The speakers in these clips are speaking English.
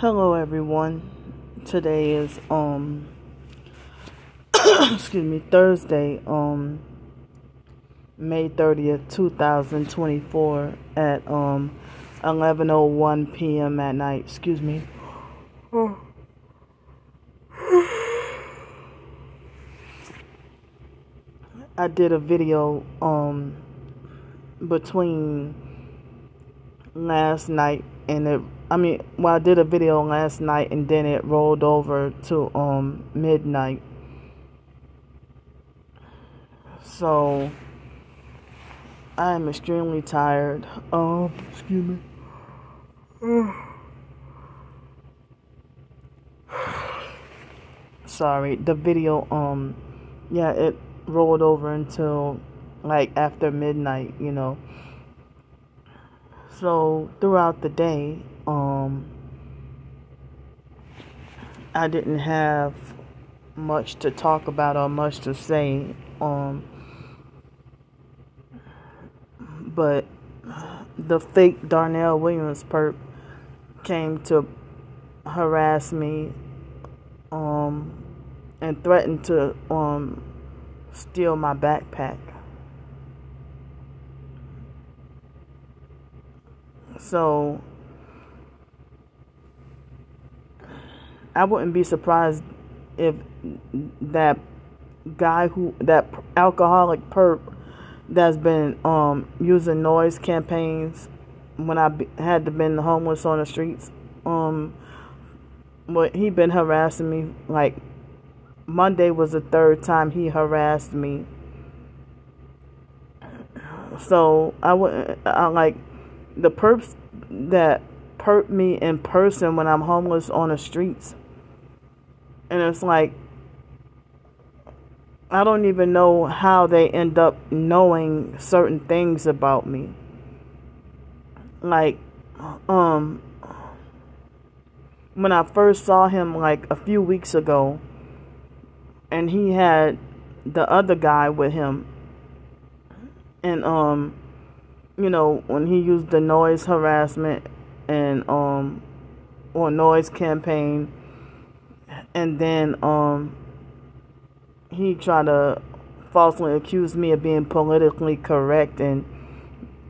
Hello everyone. Today is excuse me, Thursday, May 30th, 2024 at 11:01 p.m. at night. Excuse me. I did a video between last night and I did a video last night and then it rolled over to midnight. So I am extremely tired. Excuse me. Sorry, the video it rolled over until like after midnight, So throughout the day, I didn't have much to talk about or much to say. But the fake Darnell Williams perp came to harass me, and threatened to steal my backpack. So I wouldn't be surprised if that alcoholic perp that's been using noise campaigns when I had been homeless on the streets, but he been harassing me. Like Monday was the third time he harassed me. So I like the perps that perp me in person when I'm homeless on the streets. And it's like, I don't even know how they end up knowing certain things about me. Like, when I first saw him like a few weeks ago, and he had the other guy with him, and when he used the noise harassment and or noise campaign, and then he tried to falsely accuse me of being politically correct and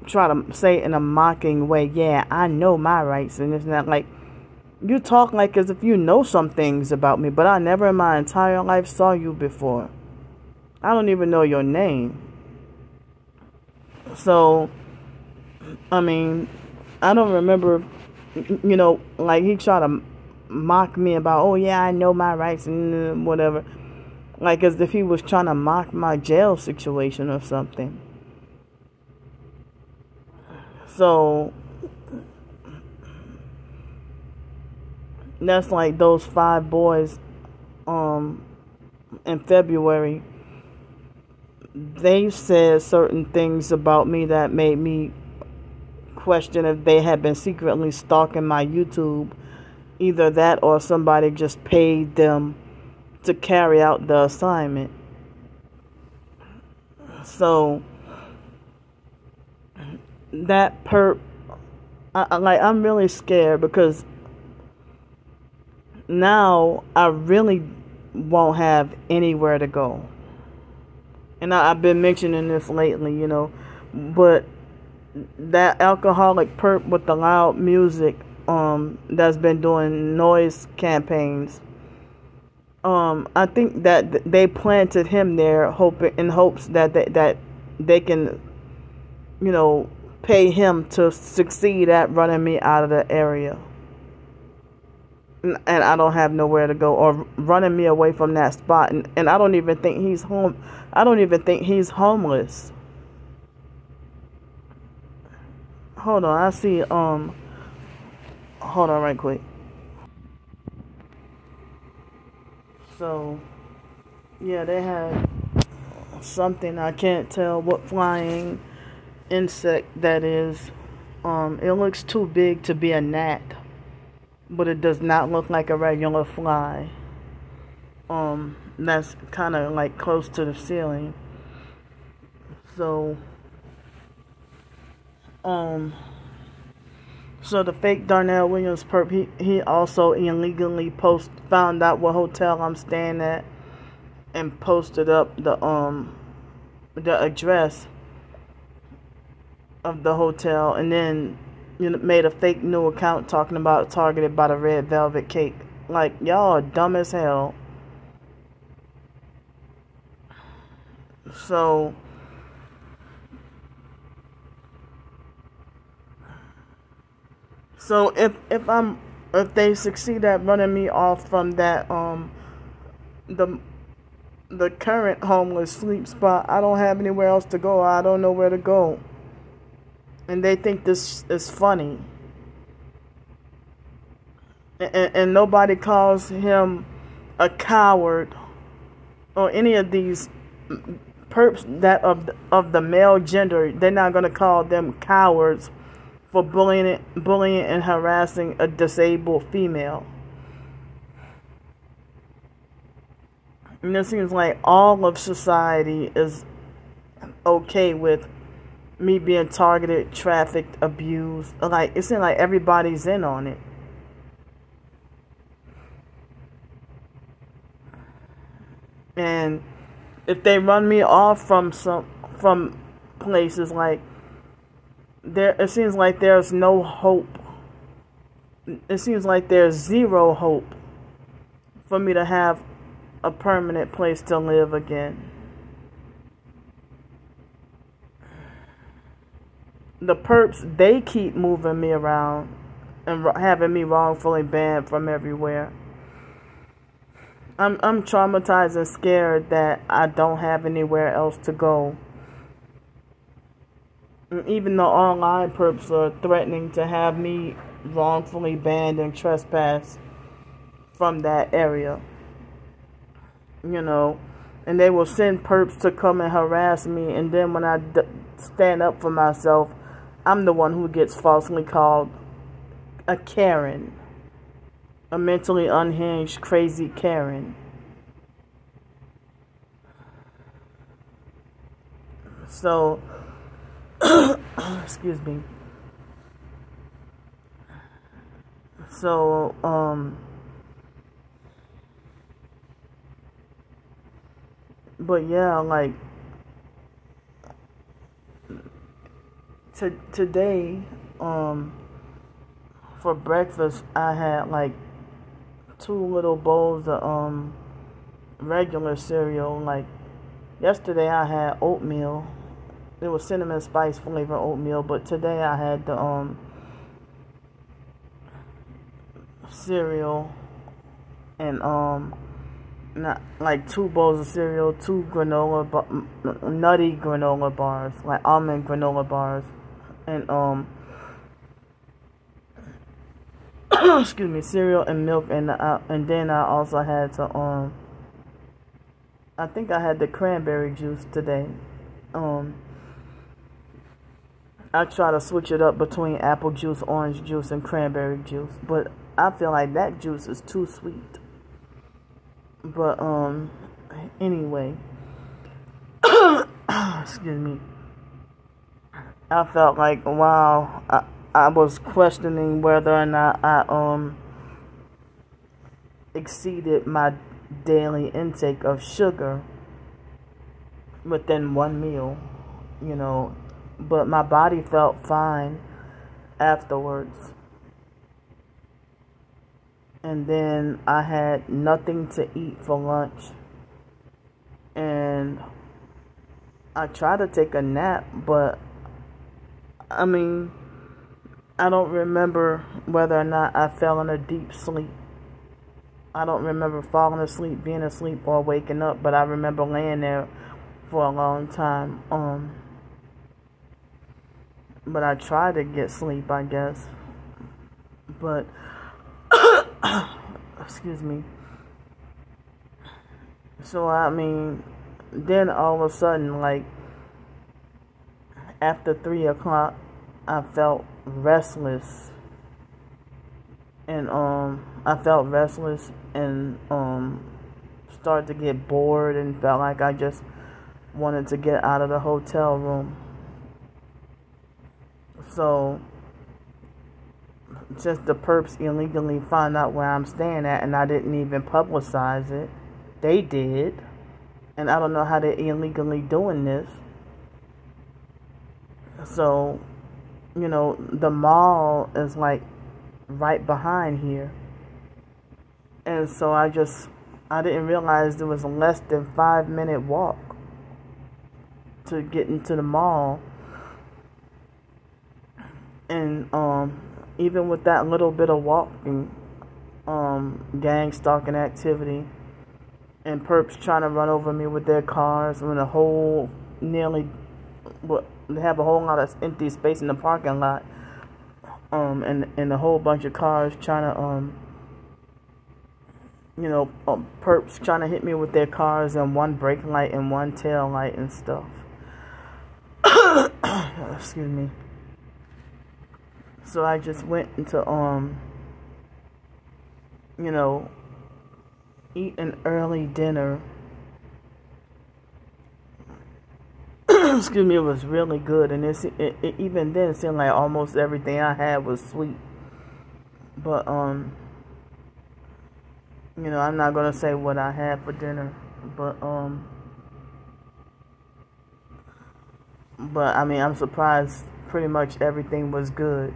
try to say in a mocking way, yeah, I know my rights and this and that. Like, you talk like as if you know some things about me, but I never in my entire life saw you before. I don't even know your name. So, I don't remember, like he tried to mock me about, oh yeah, I know my rights and whatever. Like as if he was trying to mock my jail situation or something. So that's like those 5 boys in February. They said certain things about me that made me question if they had been secretly stalking my YouTube. Either that or somebody just paid them to carry out the assignment. So that perp, I'm really scared because now I really won't have anywhere to go. And I've been mentioning this lately, but that alcoholic perp with the loud music that's been doing noise campaigns, I think that they planted him there in hopes that they can, pay him to succeed at running me out of the area. And I don't have nowhere to go, or running me away from that spot. And I don't even think he's home. I don't even think he's homeless. Hold on, I see, hold on right quick. So, yeah, they had something, I can't tell what flying insect that is. It looks too big to be a gnat, but it does not look like a regular fly. That's kind of like close to the ceiling. So So the fake Darnell Williams perp, he also illegally found out what hotel I'm staying at and posted up the address of the hotel, and then made a fake new account talking about targeted by the red velvet cake. Like, y'all are dumb as hell. So if they succeed at running me off from that the current homeless sleep spot, I don't have anywhere else to go. I don't know where to go. And they think this is funny. And nobody calls him a coward or any of these perps that of the male gender. They're not going to call them cowards for bullying and harassing a disabled female. And it seems like all of society is okay with me being targeted, trafficked, abused. Like, it seems like everybody's in on it. And if they run me off from places, like, it seems like there's no hope. It seems like there's zero hope for me to have a permanent place to live again. The perps, they keep moving me around and having me wrongfully banned from everywhere. I'm traumatized and scared that I don't have anywhere else to go. And even the online perps are threatening to have me wrongfully banned and trespassed from that area. And they will send perps to come and harass me, and then when I stand up for myself, I'm the one who gets falsely called a Karen. A mentally unhinged, crazy Karen. So, excuse me. So, but yeah, like, today, for breakfast, I had like 2 little bowls of regular cereal. Like, yesterday I had oatmeal. It was cinnamon spice flavor oatmeal, but today I had the cereal and not like 2 bowls of cereal, 2 nutty granola bars, like almond granola bars, and excuse me, cereal and milk, and then I also had to I think I had the cranberry juice today. I try to switch it up between apple juice, orange juice, and cranberry juice, but I feel like that juice is too sweet. But anyway, excuse me. I felt like, wow, I was questioning whether or not I exceeded my daily intake of sugar within one meal, but my body felt fine afterwards. And then I had nothing to eat for lunch, and I tried to take a nap, but I mean, I don't remember whether or not I fell in a deep sleep. I don't remember falling asleep, being asleep, or waking up, but I remember laying there for a long time. But I tried to get sleep, I guess. But, excuse me. So, I mean, then all of a sudden, like, after 3 o'clock, I felt restless. And, I felt restless and, started to get bored and felt like I just wanted to get out of the hotel room. So, since the perps illegally found out where I'm staying at and I didn't even publicize it, they did. And I don't know how they're illegally doing this. So, the mall is like right behind here. And so I didn't realize there was a less than 5-minute walk to get into the mall. And even with that little bit of walking, gang stalking activity and perps trying to run over me with their cars, when they have a whole lot of empty space in the parking lot, and a whole bunch of cars trying to perps trying to hit me with their cars and one brake light and one tail light and stuff. Excuse me. So I just went into eat an early dinner. Excuse me, it was really good, and it even then it seemed like almost everything I had was sweet. But I'm not gonna say what I had for dinner, but I mean, I'm surprised pretty much everything was good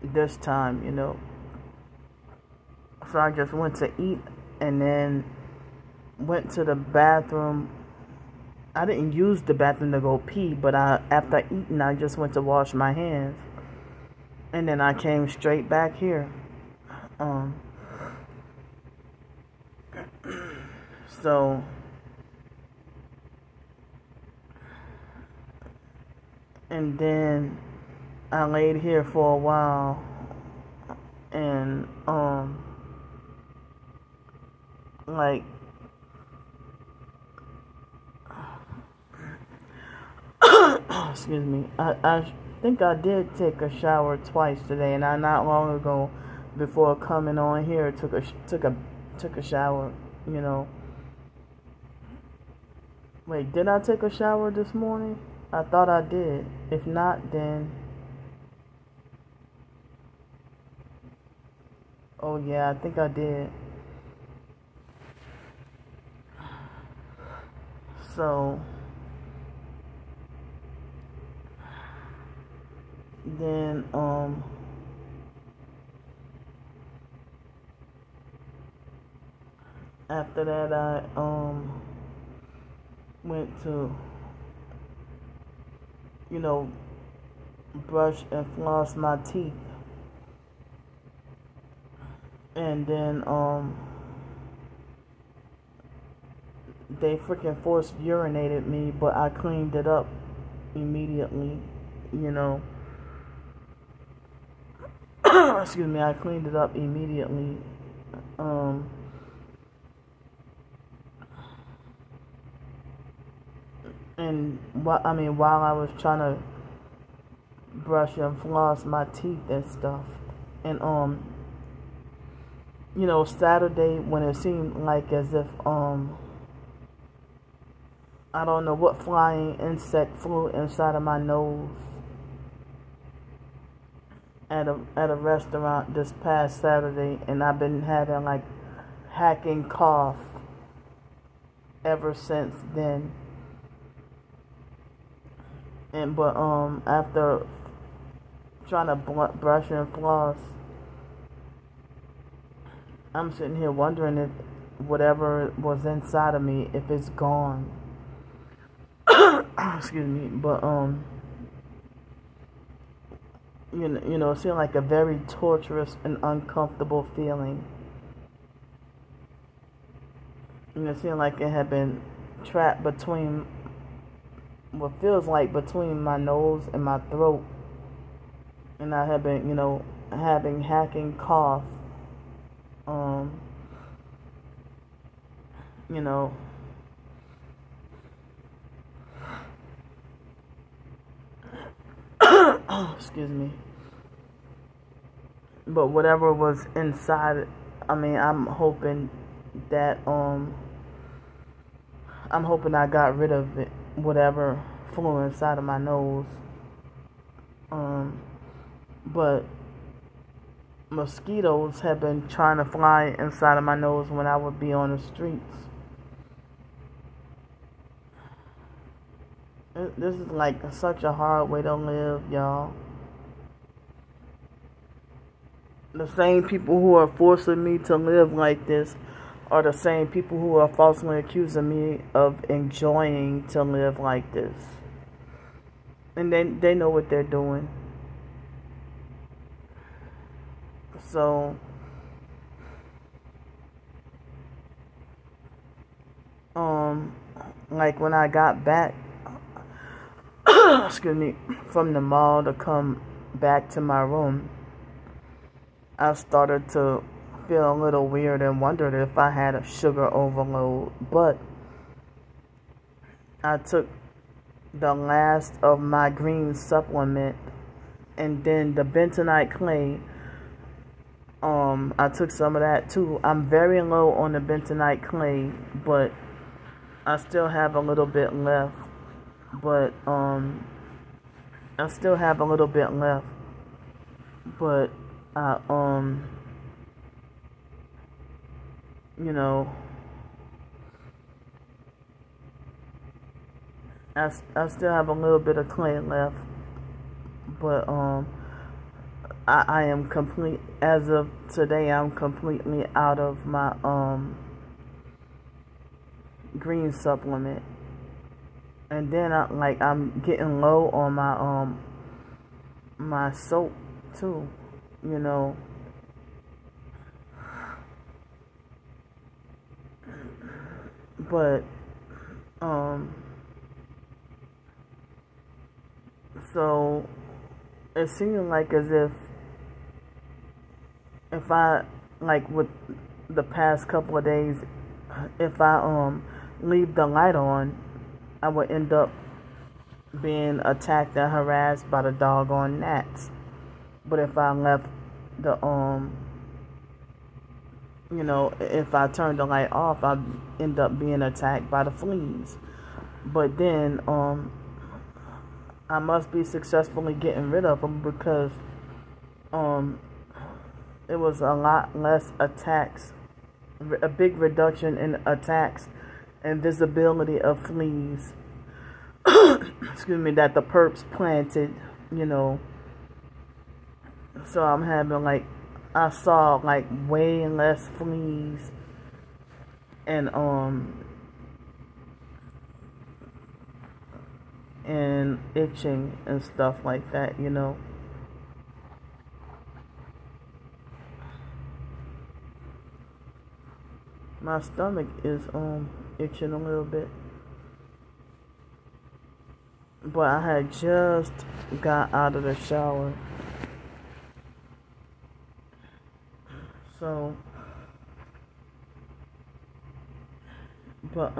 this time, So I just went to eat and then went to the bathroom. I didn't use the bathroom to go pee, but after eating, I just went to wash my hands. And then I came straight back here. So and then I laid here for a while, and excuse me, I think I did take a shower twice today, and I not long ago, before coming on here, took a shower. Wait, did I take a shower this morning? I thought I did. If not, then oh yeah, I think I did. So then after that I went to brush and floss my teeth, and then they freaking forced urinated me, but I cleaned it up immediately. Excuse me, I cleaned it up immediately. And while I was trying to brush and floss my teeth and stuff, and Saturday, when it seemed like as if I don't know what flying insect flew inside of my nose at a restaurant this past Saturday, and I've been having like hacking cough ever since then. But after trying to brush and floss, I'm sitting here wondering if whatever was inside of me, if it's gone. Excuse me, but it seemed like a very torturous and uncomfortable feeling. It seemed like it had been trapped between what feels like between my nose and my throat, and I have been, having hacking cough, excuse me, but whatever was inside, I'm hoping that, I'm hoping I got rid of it, whatever flew inside of my nose. But mosquitoes have been trying to fly inside of my nose when I would be on the streets. This is like such a hard way to live, y'all. The same people who are forcing me to live like this are the same people who are falsely accusing me of enjoying to live like this. And they know what they're doing. So, like when I got back, excuse me, from the mall to come back to my room, I started to feel a little weird and wondered if I had a sugar overload. But I took the last of my green supplement and then the bentonite clay. I took some of that too. I'm very low on the bentonite clay, but I still have a little bit left. But I still have a little bit left. But I you know, I still have a little bit of clay left, but I am complete as of today. I'm completely out of my green supplement, and then I'm getting low on my my soap too, you know. But so it seemed like as if I, like with the past couple of days, if I leave the light on, I would end up being attacked and harassed by the doggone gnats. But if I left the you know, if I turned the light off, I'd end up being attacked by the fleas. But then I must be successfully getting rid of them because it was a lot less attacks, a big reduction in attacks and visibility of fleas, excuse me, that the perps planted, you know. So I'm having I saw way less fleas and itching and stuff like that, you know. My stomach is itching a little bit. But I had just got out of the shower. So but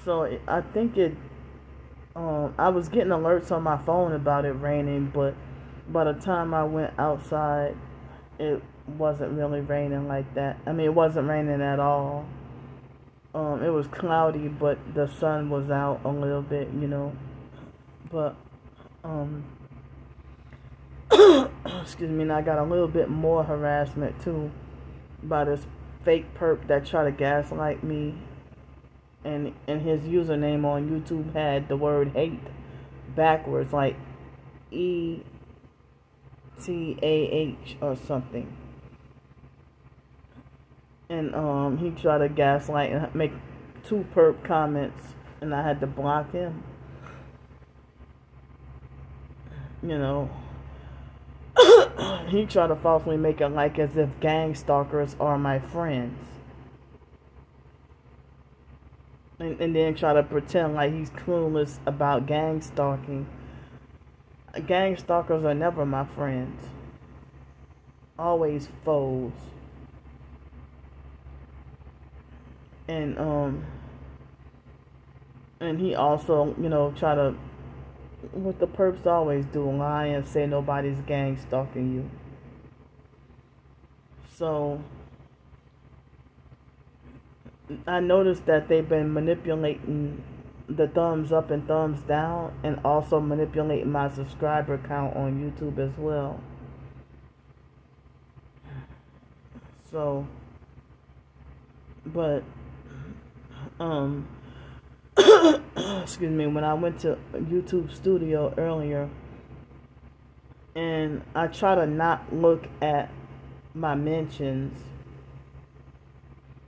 so I think I was getting alerts on my phone about it raining, but by the time I went outside, it wasn't really raining like that. I mean, it wasn't raining at all. It was cloudy, but the sun was out a little bit, you know. But excuse me, and I got a little bit more harassment too by this fake perp that tried to gaslight me, and his username on YouTube had the word hate backwards, like ETAH or something. And he tried to gaslight and make 2 perp comments, and I had to block him. You know, he tried to falsely make it like as if gang stalkers are my friends. And then try to pretend like he's clueless about gang stalking. Gang stalkers are never my friends. Always foes. And he also, you know, try to, what the perps always do, lie and say nobody's gang stalking you. So I noticed that they've been manipulating the thumbs up and thumbs down, and also manipulate my subscriber count on YouTube as well. So, but excuse me, when I went to YouTube Studio earlier, and I try to not look at my mentions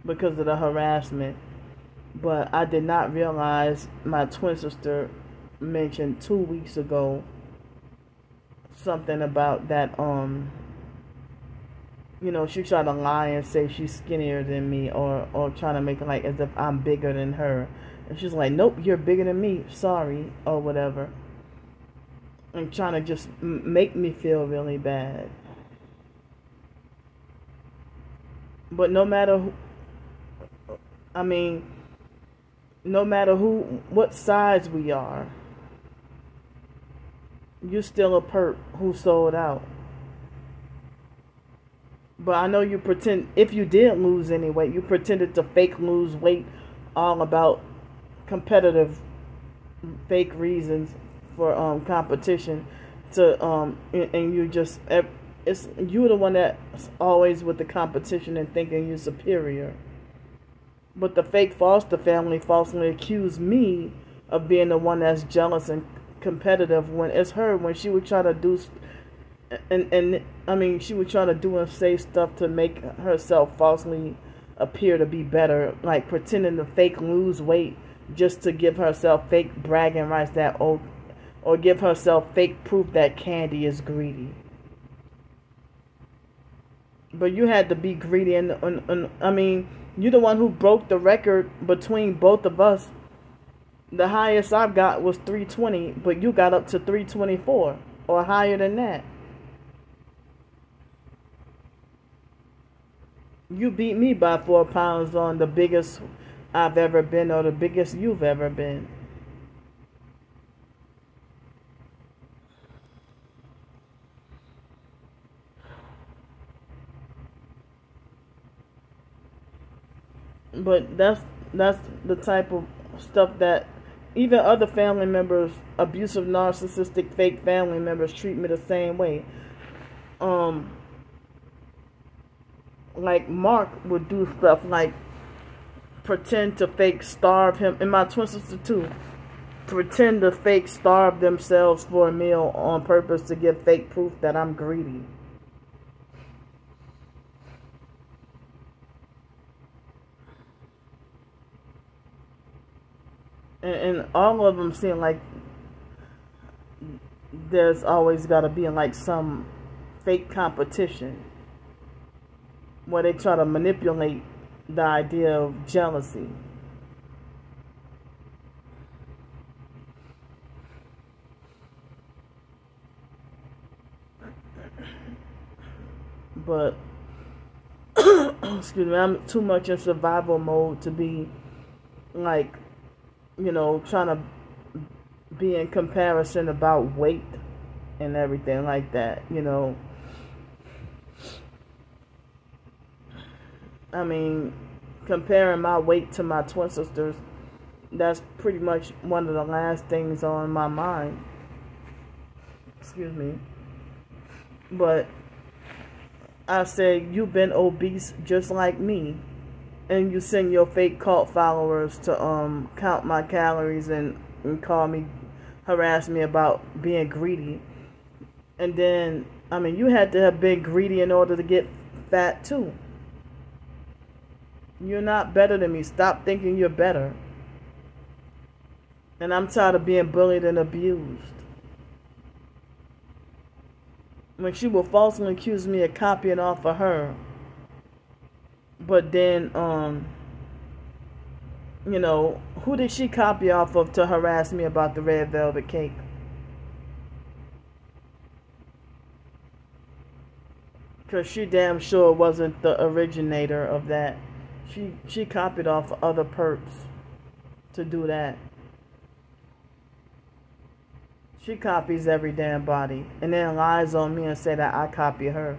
because of the harassment, but I did not realize my twin sister mentioned 2 weeks ago something about that, she tried to lie and say she's skinnier than me, or trying to make it like as if I'm bigger than her. And she's like, nope, you're bigger than me, sorry, or whatever. And trying to just make me feel really bad. But no matter what size we are, you're still a perp who sold out. But I know you pretend, if you did lose any weight, you pretended to fake lose weight all about competitive fake reasons for competition to and you just, it's you're the one that's always with the competition and thinking you're superior. But the fake Foster family falsely accused me of being the one that's jealous and competitive, when it's her, when she would try to do she would try to do and say stuff to make herself falsely appear to be better, like pretending to fake lose weight just to give herself fake bragging rights or give herself fake proof that Candy is greedy. But you had to be greedy, and you're the one who broke the record between both of us. The highest I've got was 320, but you got up to 324 or higher than that. You beat me by 4 pounds on the biggest I've ever been, or the biggest you've ever been. But that's the type of stuff that even other family members, abusive, narcissistic, fake family members, treat me the same way. Like Mark would do stuff like pretend to fake starve him, and my twin sister too, pretend to fake starve themselves for a meal on purpose to give fake proof that I'm greedy. And all of them seem like there's always got to be like some fake competition where they try to manipulate the idea of jealousy. But excuse me, I'm too much in survival mode to be like, trying to be in comparison about weight and everything like that, comparing my weight to my twin sisters, that's pretty much one of the last things on my mind. Excuse me. But I said, you've been obese just like me. And you send your fake cult followers to count my calories and harass me about being greedy. And then, you had to have been greedy in order to get fat too. You're not better than me. Stop thinking you're better. And I'm tired of being bullied and abused. When she will falsely accuse me of copying off of her. But then, who did she copy off of to harass me about the red velvet cake? Because she damn sure wasn't the originator of that. She copied off other perps to do that. She copies every damn body and then lies on me and say that I copy her.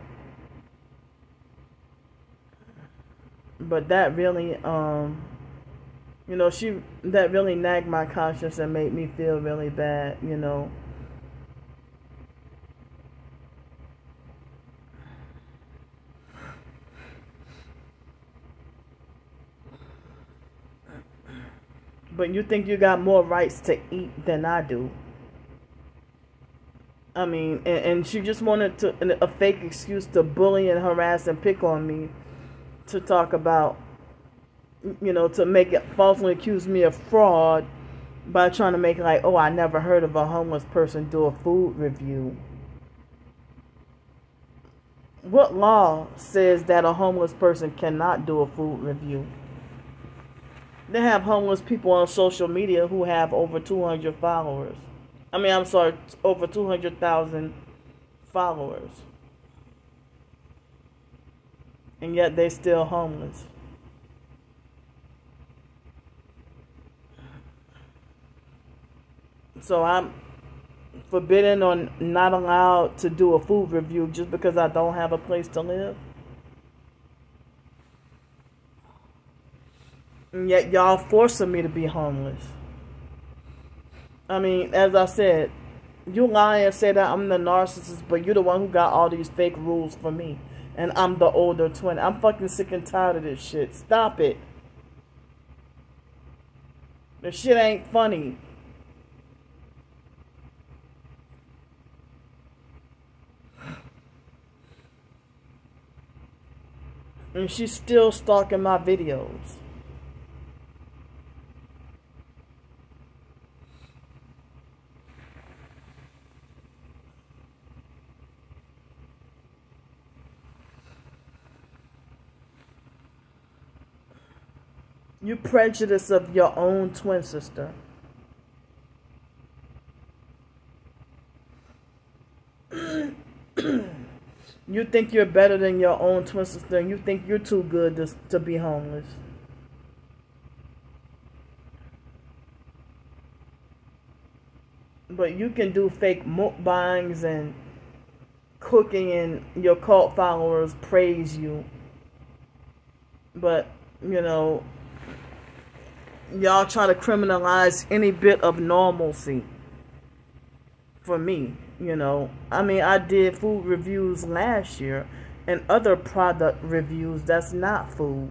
But that really You know, that really nagged my conscience and made me feel really bad, you know. But you think you got more rights to eat than I do. I mean, and she just wanted a fake excuse to bully and harass and pick on me, to talk about, you know, to make it falsely accuse me of fraud by trying to make it like, oh, I never heard of a homeless person do a food review. What law says that a homeless person cannot do a food review? They have homeless people on social media who have over 200 followers. I mean, I'm sorry, over 200,000 followers. And yet they're still homeless. So I'm forbidden or not allowed to do a food review just because I don't have a place to live. And yet y'all forcing me to be homeless. I mean, as I said, you lie and say that I'm the narcissist, but you're the one who got all these fake rules for me. And I'm the older twin. I'm fucking sick and tired of this shit. Stop it. This shit ain't funny. And she's still stalking my videos. You prejudice of your own twin sister. You think you're better than your own twin sister, and you think you're too good to be homeless. But you can do fake mukbangs and cooking, and your cult followers praise you. But, you know, y'all try to criminalize any bit of normalcy for me, you know. I mean, I did food reviews last year and other product reviews that's not food.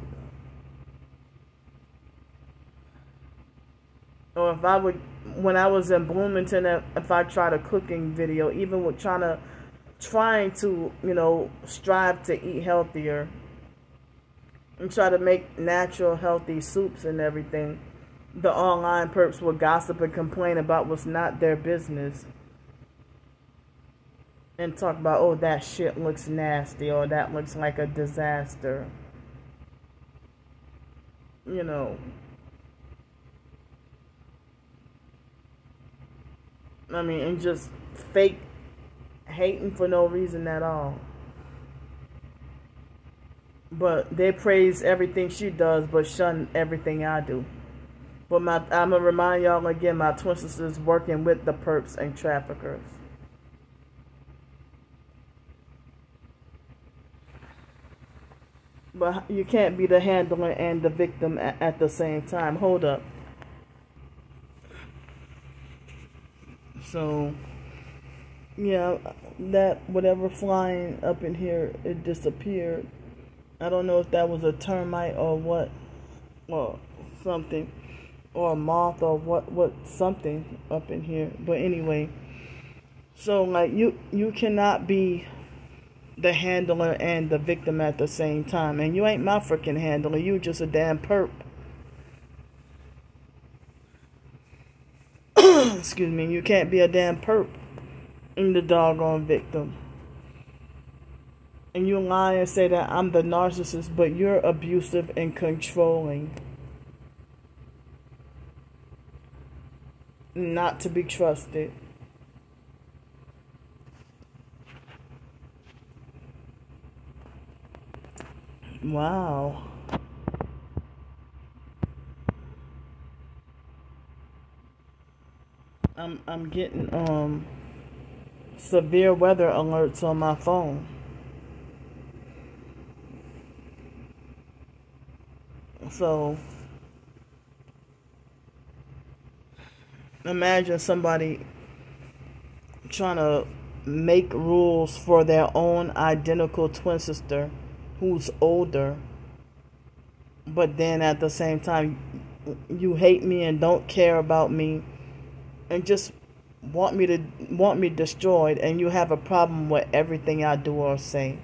Or if I would, when I was in Bloomington, if I tried a cooking video, even with trying to, you know, strive to eat healthier and try to make natural, healthy soups and everything, the online perps would gossip and complain about what's not their business. And talk about, oh, that shit looks nasty, or that looks like a disaster. You know. I mean, and just fake hating for no reason at all. But they praise everything she does, but shun everything I do. But I'm going to remind y'all again, my twin sister's working with the perps and traffickers. But you can't be the handler and the victim at the same time. Hold up. So, yeah, that whatever flying up in here, it disappeared. I don't know if that was a termite or what, or something, or a moth or what something up in here. But anyway, so like you cannot be the handler and the victim at the same time. And you ain't my freaking handler. You just a damn perp. Excuse me. You can't be a damn perp and the doggone victim. And you lie and say that I'm the narcissist, but you're abusive and controlling. Not to be trusted. Wow. I'm getting severe weather alerts on my phone. So Imagine somebody trying to make rules for their own identical twin sister who's older, but then at the same time you hate me and don't care about me and just want me destroyed, and you have a problem with everything I do or say,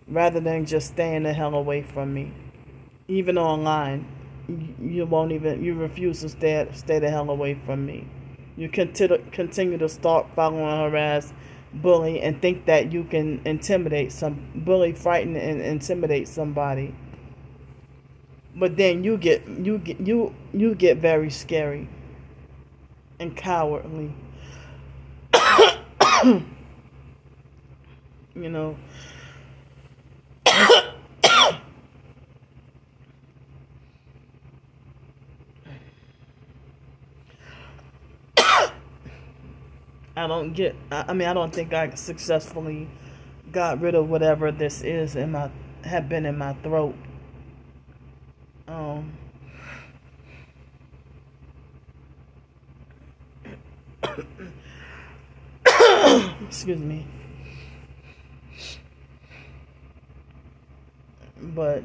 rather than just staying the hell away from me. Even online, you refuse to stay the hell away from me. You continue to stalk, follow, and harass, bully, and think that you can bully, frighten, and intimidate somebody. But then you get very scary and cowardly. You know. I don't think I successfully got rid of whatever this is have been in my throat. Excuse me. But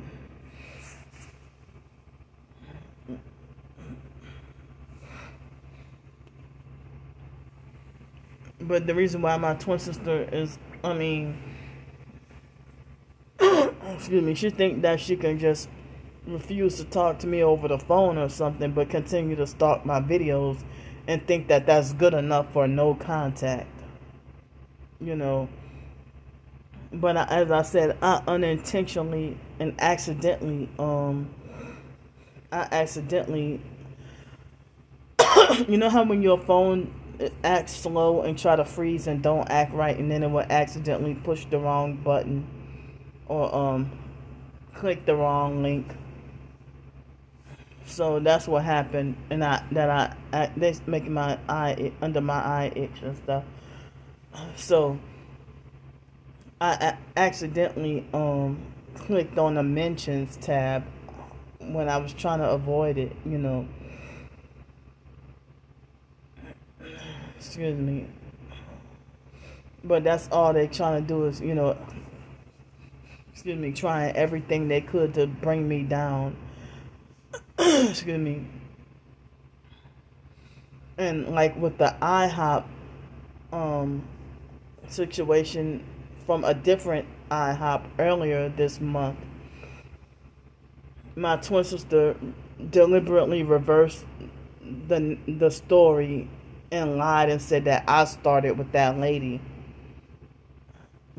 the reason why my twin sister is, excuse me, she think that she can just refuse to talk to me over the phone or something, but continue to stalk my videos and think that that's good enough for no contact. You know. But as I said, I unintentionally and accidentally, you know how when your phone acts slow and try to freeze and don't act right, and then it will accidentally push the wrong button or click the wrong link. So that's what happened, and they making my eye under my eye itch and stuff. So I accidentally clicked on the mentions tab when I was trying to avoid it, you know. Excuse me. But that's all they trying to do is, you know, trying everything they could to bring me down. Excuse me. And like with the IHOP situation from a different IHOP earlier this month, my twin sister deliberately reversed the story and lied and said that I started with that lady.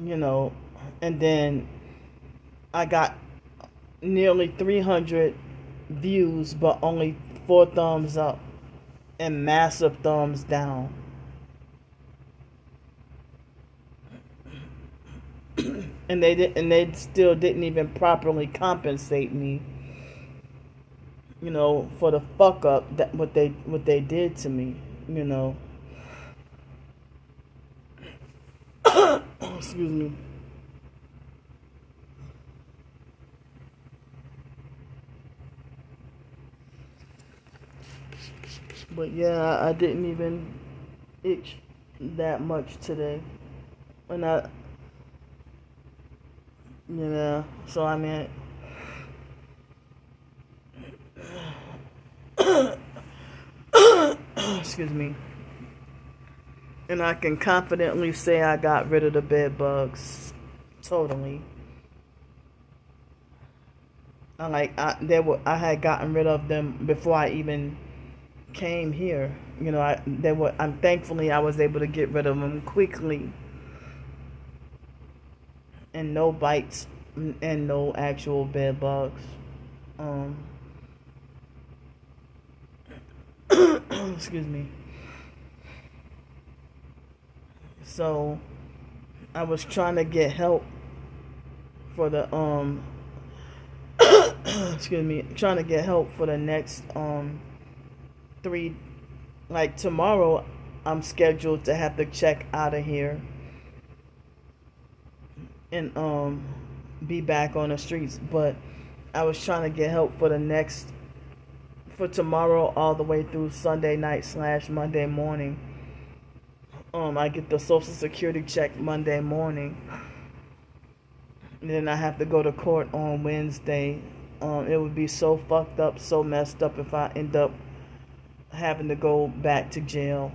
You know, and then I got nearly 300 views, but only 4 thumbs up and massive thumbs down. And they still didn't even properly compensate me, you know, for the fuck up that what they did to me, you know. Excuse me. But yeah, I didn't even itch that much today. And so I mean, excuse me. And I can confidently say I got rid of the bed bugs totally. I had gotten rid of them before I even came here. You know, I'm thankfully I was able to get rid of them quickly. And no bites and no actual bed bugs. Excuse me. So I was trying to get help for the excuse me, trying to get help for the next 3, like tomorrow I'm scheduled to have to check out of here and be back on the streets, but I was trying to get help for the next for tomorrow all the way through Sunday night / Monday morning. I get the Social Security check Monday morning. And then I have to go to court on Wednesday. It would be so fucked up, so messed up if I end up having to go back to jail.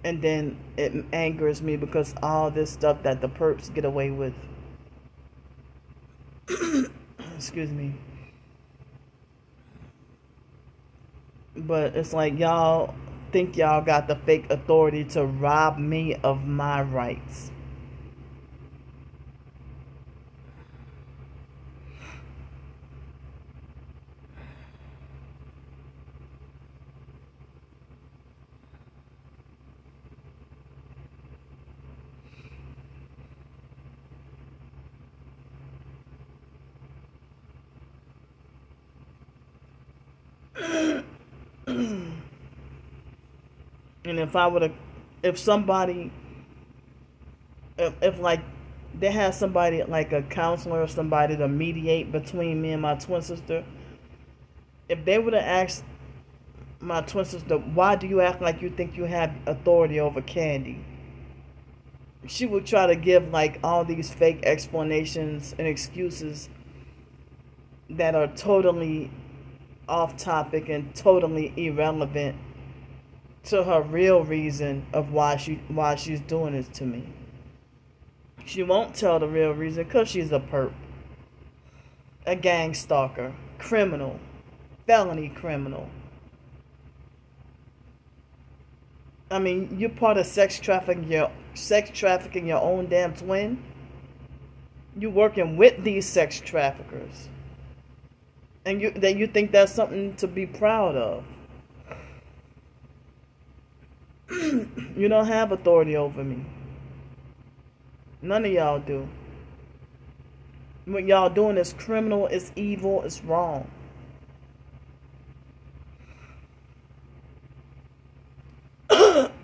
And then it angers me because all this stuff that the perps get away with. Excuse me. But it's like y'all think y'all got the fake authority to rob me of my rights. And if I would have, if somebody, if like they had somebody like a counselor or somebody to mediate between me and my twin sister, if they would have asked my twin sister, why do you act like you think you have authority over Candy? She would try to give like all these fake explanations and excuses that are totally off topic and totally irrelevant to her real reason of why she's doing this to me. She won't tell the real reason because she's a perp, a gang stalker, criminal, felony criminal. I mean, you're part of sex trafficking your own damn twin. You working with these sex traffickers, and you think that's something to be proud of. You don't have authority over me. None of y'all do. What y'all doing is criminal, it's evil, it's wrong.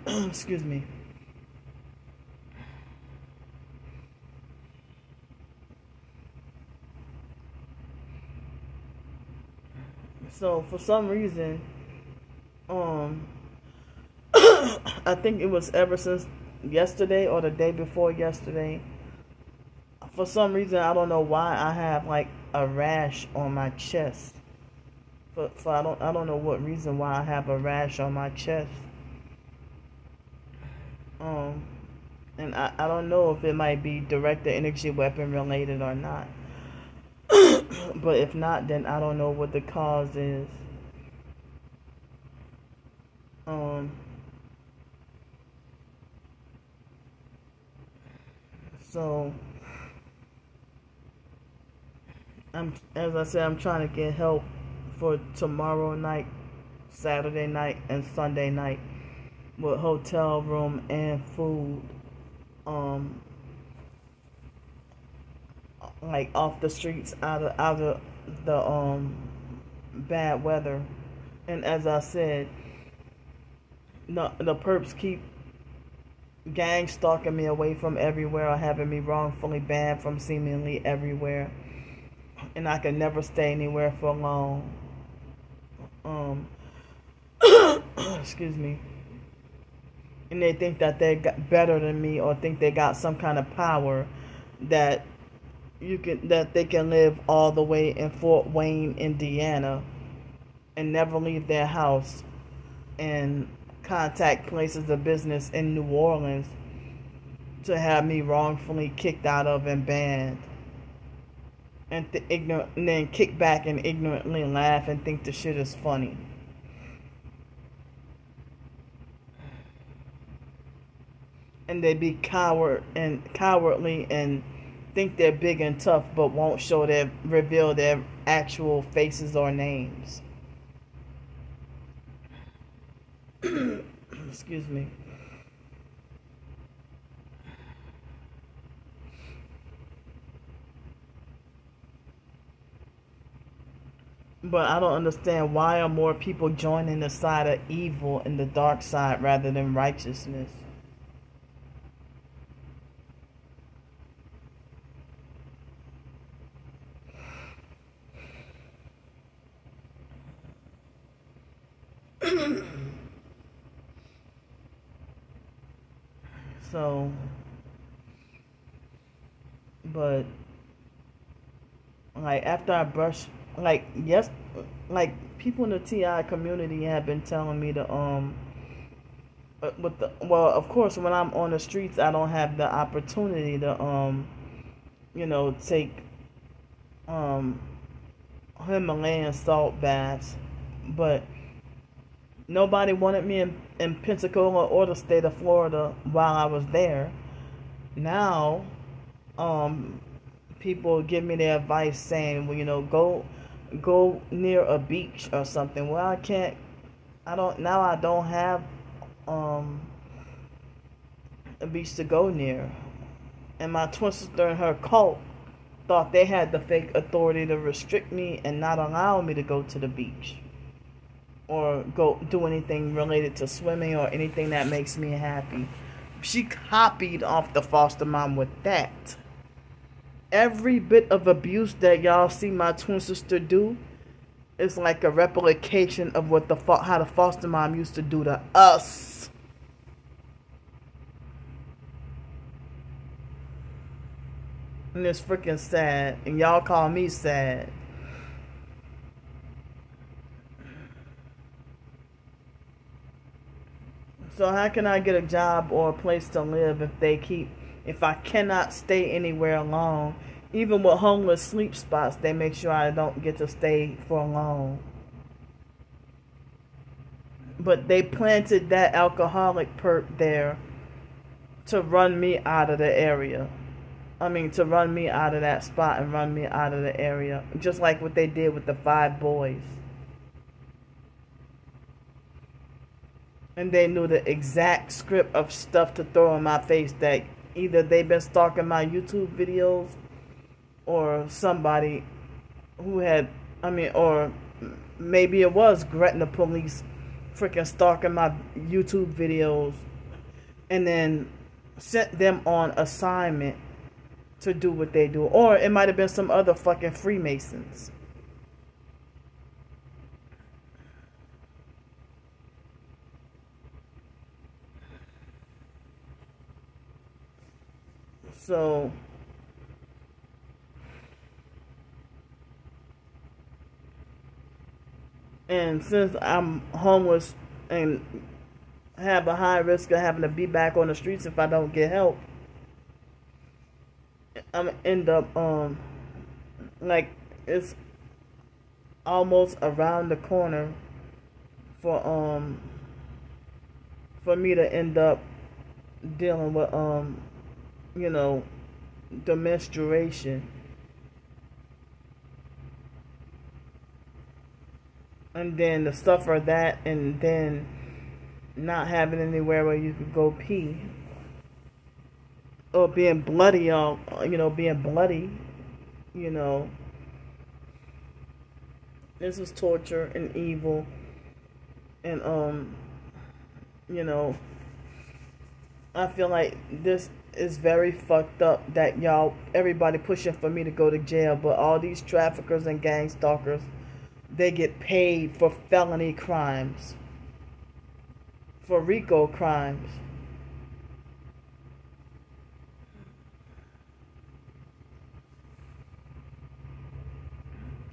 Excuse me. So for some reason, I think it was ever since yesterday or the day before yesterday. For some reason, I don't know why I have like a rash on my chest. For I don't know what reason why I have a rash on my chest. And I don't know if it might be directed energy weapon related or not. But if not, then I don't know what the cause is. So as I said, I'm trying to get help for tomorrow night, Saturday night, and Sunday night with hotel room and food. Like off the streets, out of the bad weather. And as I said, the perps keep gang stalking me away from everywhere or having me wrongfully banned from seemingly everywhere. And I can never stay anywhere for long. Excuse me. And they think that they got better than me or think they got some kind of power that they can live all the way in Fort Wayne, Indiana and never leave their house and contact places of business in New Orleans to have me wrongfully kicked out of and banned. And then kick back and ignorantly laugh and think the shit is funny. And they be cowardly and think they're big and tough, but won't reveal their actual faces or names. Excuse me. But I don't understand, why are more people joining the side of evil and the dark side rather than righteousness? So, but like after I brush, like yes, like people in the TI community have been telling me to with the well, of course, when I'm on the streets, I don't have the opportunity to take um Himalayan salt baths, but nobody wanted me in Pensacola or the state of Florida while I was there. Now, um, people give me their advice saying, well, go near a beach or something. Well, I can't. I don't now. I don't have um a beach to go near, and my twin sister and her cult thought they had the fake authority to restrict me and not allow me to go to the beach or go do anything related to swimming or anything that makes me happy. She copied off the foster mom with that. Every bit of abuse that y'all see my twin sister do is like a replication of what how the foster mom used to do to us. And it's freaking sad. And y'all call me sad. So how can I get a job or a place to live if I cannot stay anywhere long? Even with homeless sleep spots, they make sure I don't get to stay for long. But they planted that alcoholic perp there to run me out of the area. I mean, to run me out of that spot and run me out of the area. Just like what they did with the 5 boys. And they knew the exact script of stuff to throw in my face that either they've been stalking my YouTube videos or somebody who had, or maybe it was Gretna police freaking stalking my YouTube videos and then sent them on assignment to do what they do. Or it might have been some other fucking Freemasons. So, and since I'm homeless and have a high risk of having to be back on the streets if I don't get help, I'm gonna end up like it's almost around the corner for me to end up dealing with the menstruation, and then to suffer that, and then not having anywhere where you could go pee, or being bloody, this is torture and evil, and I feel like this is very fucked up that everybody pushing for me to go to jail, but all these traffickers and gang stalkers, they get paid for felony crimes, for RICO crimes.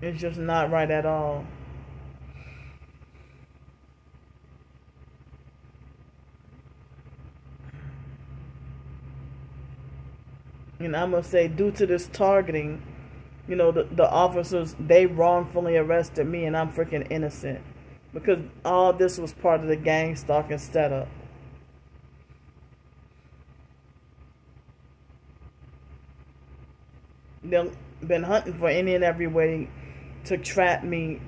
It's just not right at all. And I'm going to say, due to this targeting, the officers, they wrongfully arrested me and I'm freaking innocent. Because all this was part of the gang stalking setup. They've been hunting for any and every way to trap me,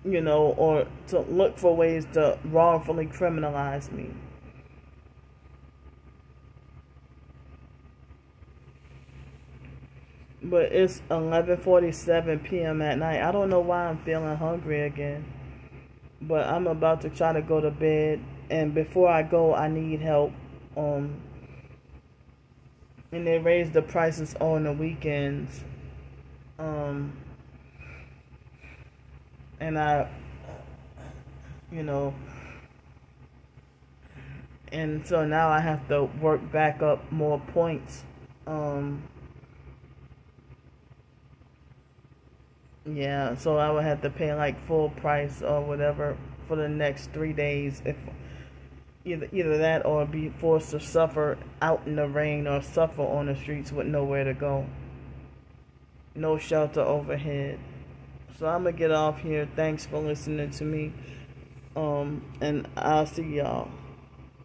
or to look for ways to wrongfully criminalize me. But it's 11:47 p.m. at night. I don't know why I'm feeling hungry again. But I'm about to try to go to bed. And before I go, I need help. And they raised the prices on the weekends. And And so now I have to work back up more points. Yeah, so I would have to pay like full price or whatever for the next 3 days, if either that or be forced to suffer out in the rain or suffer on the streets with nowhere to go, no shelter overhead. So I'm gonna get off here. Thanks for listening to me, and I'll see y'all.